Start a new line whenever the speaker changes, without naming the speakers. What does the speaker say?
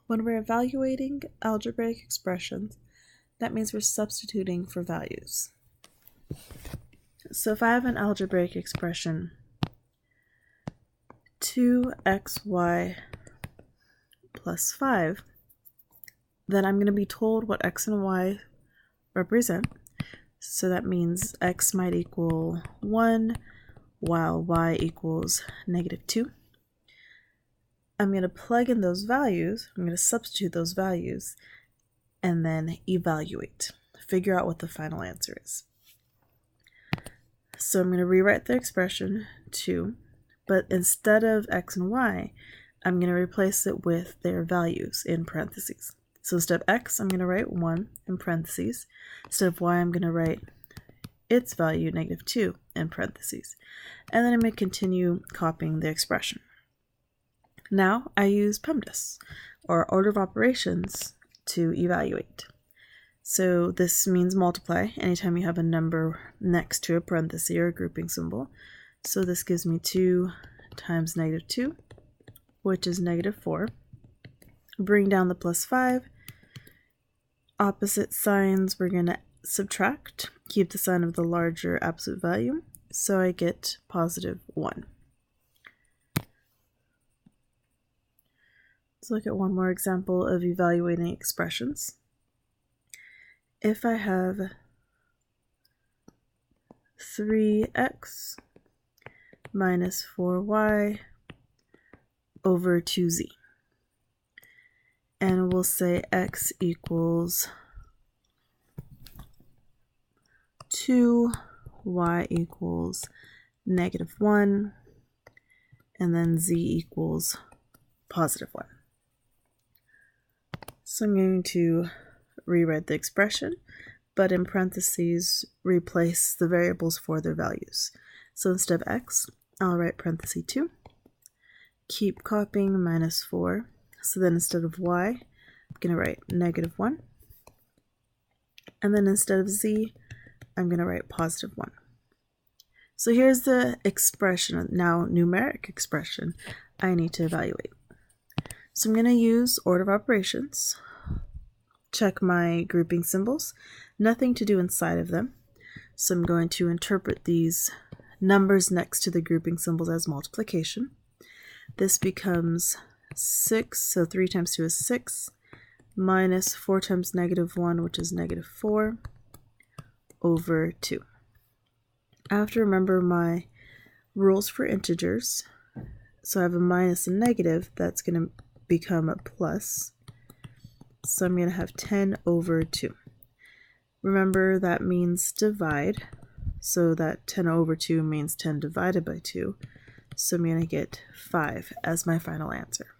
When we're evaluating algebraic expressions, that means we're substituting for values. So if I have an algebraic expression 2xy plus 5, then I'm going to be told what x and y represent. So that means x might equal 1 while y equals -2. I'm going to plug in those values, I'm going to substitute those values, and then evaluate, figure out what the final answer is. So I'm going to rewrite the expression 2, but instead of x and y, I'm going to replace it with their values in parentheses. So instead of x, I'm going to write 1 in parentheses. Instead of y, I'm going to write its value, -2, in parentheses. And then I'm going to continue copying the expression. Now I use PEMDAS, or order of operations, to evaluate. So this means multiply anytime you have a number next to a parenthesis or a grouping symbol. So this gives me 2 times -2, which is -4. Bring down the plus 5. Opposite signs, we're going to subtract. Keep the sign of the larger absolute value. So I get +1. Let's look at one more example of evaluating expressions. If I have 3x minus 4y over 2z, and we'll say x equals 2, y equals -1, and then z equals +1. So I'm going to rewrite the expression, but in parentheses replace the variables for their values. So instead of x, I'll write parenthesis 2, keep copying -4. So then instead of y, I'm going to write -1, and then instead of z, I'm going to write +1. So here's the expression, now numeric expression, I need to evaluate. So I'm going to use order of operations, check my grouping symbols, nothing to do inside of them. So I'm going to interpret these numbers next to the grouping symbols as multiplication. This becomes 6, so 3 times 2 is 6, minus 4 times -1, which is -4, over 2. I have to remember my rules for integers. So I have a minus and negative, that's going to become a plus. So I'm going to have 10 over 2. Remember, that means divide. So that 10 over 2 means 10 divided by 2. So I'm going to get 5 as my final answer.